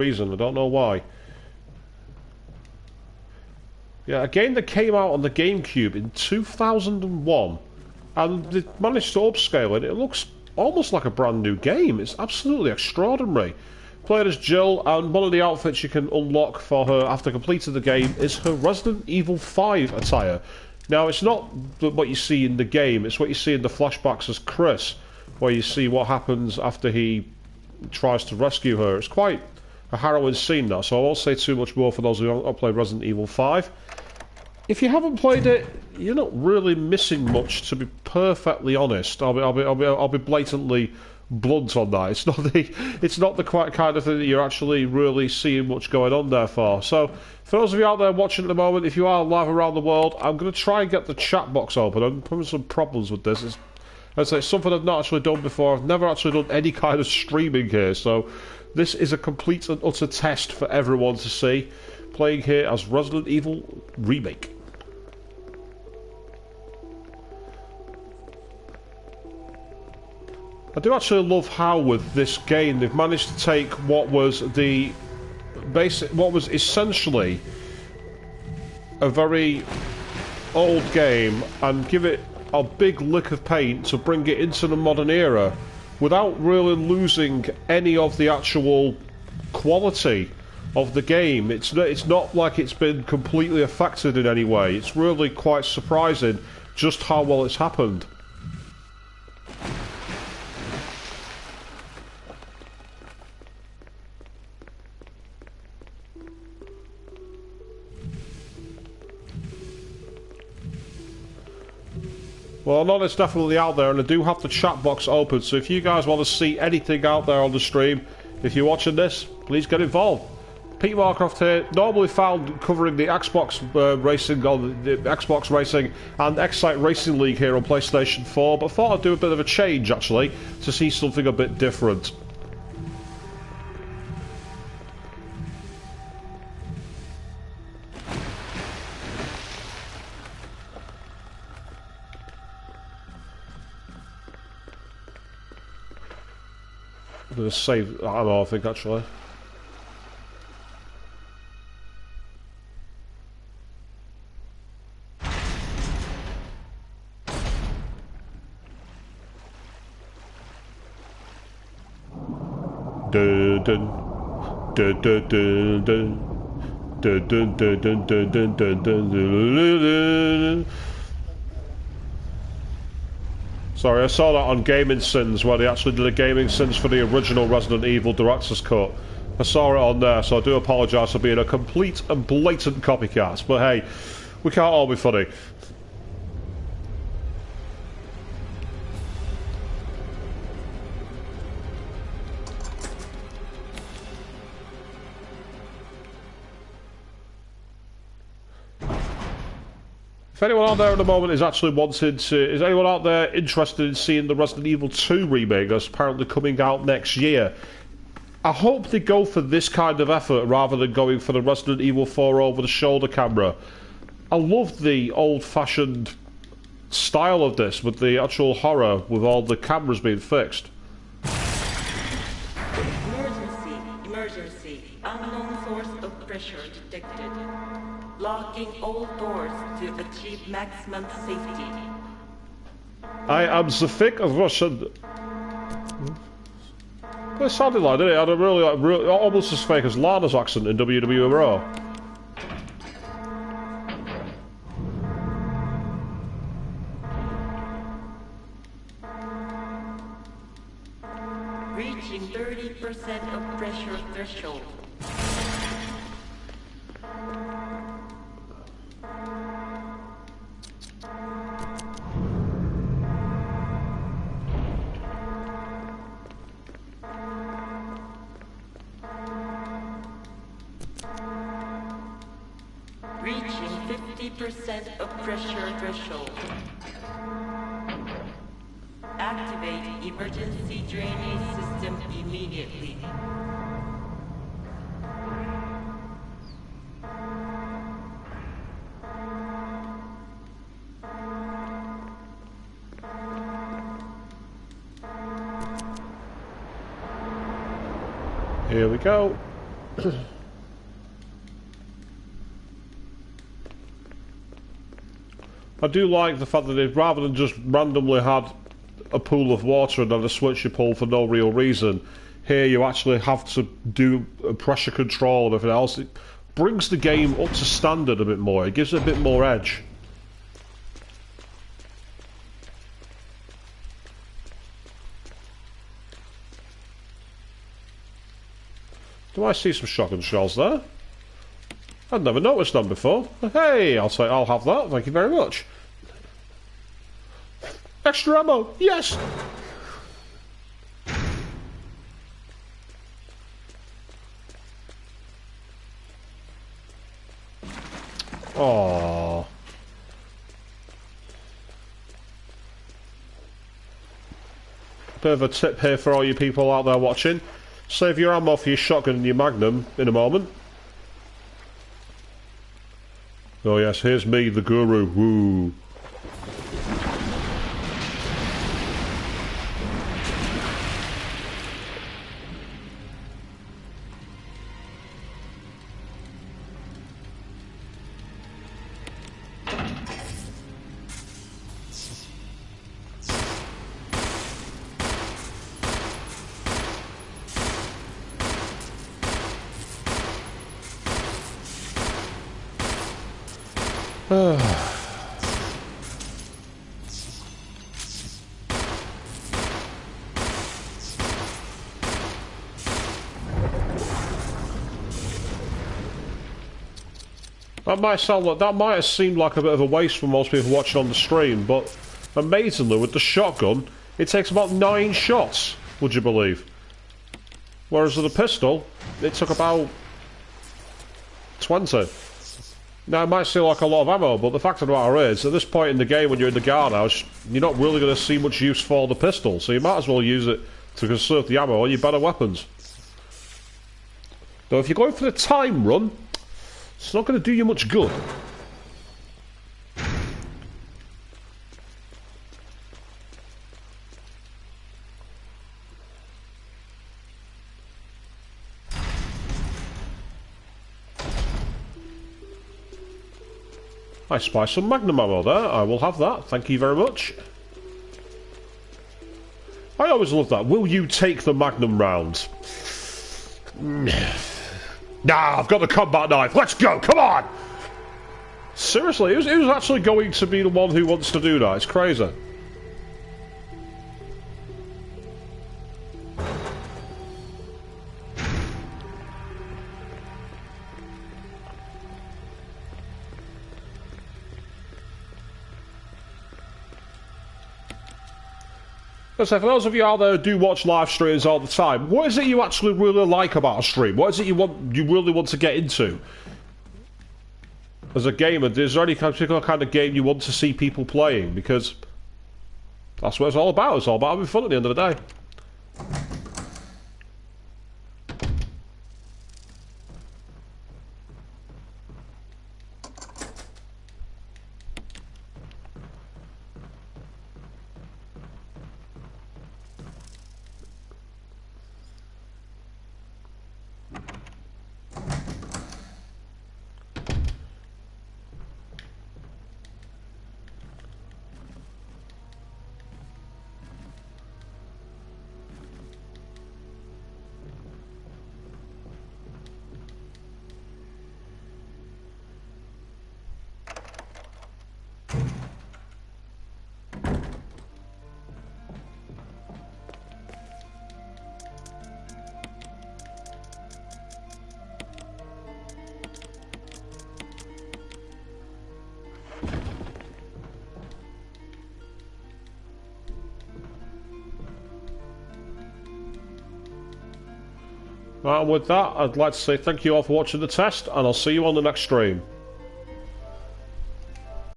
reason. I don't know why. Yeah, a game that came out on the GameCube in 2001, and they managed to upscale it. It looks almost like a brand new game. It's absolutely extraordinary. Played as Jill, and one of the outfits you can unlock for her after completing the game is her Resident Evil 5 attire. Now, it's not what you see in the game, it's what you see in the flashbacks as Chris, where you see what happens after he tries to rescue her. It's quite a harrowing scene now, so I won't say too much more for those who haven't played Resident Evil 5. If you haven't played it, you're not really missing much, to be perfectly honest. I'll be blatantly blunt on that. It's not the quite kind of thing that you're actually really seeing much going on there for. So, for those of you out there watching at the moment, if you are live around the world, I'm going to try and get the chat box open. I'm having some problems with this. It's something I've not actually done before. I've never actually done any kind of streaming here, so this is a complete and utter test for everyone to see. Playing here as Resident Evil Remake. I do actually love how with this game they've managed to take what was essentially a very old game and give it a big lick of paint to bring it into the modern era without really losing any of the actual quality of the game. It's not like it's been completely affected in any way. It's really quite surprising just how well it's happened. Well, I know it's definitely out there, and I do have the chat box open, so if you guys want to see anything out there on the stream, if you're watching this, please get involved. Pete Marcroft here, normally found covering the Xbox racing on the Xbox Racing and Excite Racing League here on PlayStation 4, but thought I'd do a bit of a change, actually, to see something a bit different. I'm going to save ammo, I think, actually. Dun dun dun dun dun dun dun dun dun dun dun dun dun. Sorry, I saw that on Gaming Sins, where they actually did a Gaming Sins for the original Resident Evil Director's Cut. I saw it on there, so I do apologise for being a complete and blatant copycat. But hey, we can't all be funny. If anyone out there at the moment is actually wanting to... Is anyone out there interested in seeing the Resident Evil 2 remake that's apparently coming out next year? I hope they go for this kind of effort rather than going for the Resident Evil 4 over-the-shoulder camera. I love the old-fashioned style of this with the actual horror with all the cameras being fixed. Emergency. Unknown source of pressure detected. Locking all doors to achieve maximum safety. I am the thick of Russian. Well, it sounded like, didn't it? I had a really, almost as fake as Lana's accent in WWE Raw. Reaching 30% of pressure threshold. Reaching 50% of pressure threshold. Activate emergency drainage system immediately. Here we go. I do like the fact that they've, rather than just randomly had a pool of water and then a switch you pull for no real reason, here you actually have to do a pressure control and everything else. It brings the game up to standard a bit more. It gives it a bit more edge. Do I see some shotgun shells there? I'd never noticed them before. Hey, I'll have that. Thank you very much. Extra ammo, yes. Oh. Bit of a tip here for all you people out there watching. Save your ammo for your shotgun and your magnum in a moment. Oh yes, here's me, the guru. Woo. That might have seemed like a bit of a waste for most people watching on the stream, but amazingly, with the shotgun, it takes about 9 shots, would you believe? Whereas with the pistol, it took about 20. Now, it might seem like a lot of ammo, but the fact of the matter is, at this point in the game, when you're in the guardhouse, you're not really going to see much use for the pistol, so you might as well use it to conserve the ammo on your better weapons. Though if you're going for the time run, it's not going to do you much good. I spy some magnum ammo there. I will have that. Thank you very much. I always love that. Will you take the magnum round? Nah, I've got the combat knife. Let's go. Come on. Seriously, who's actually going to be the one who wants to do that? It's crazy. So for those of you out there who do watch live streams all the time, what is it you actually really like about a stream? What is it you really want to get into? As a gamer, is there any particular kind of game you want to see people playing? Because that's what it's all about. It's all about having fun at the end of the day. Right, and with that, I'd like to say thank you all for watching the test, and I'll see you on the next stream.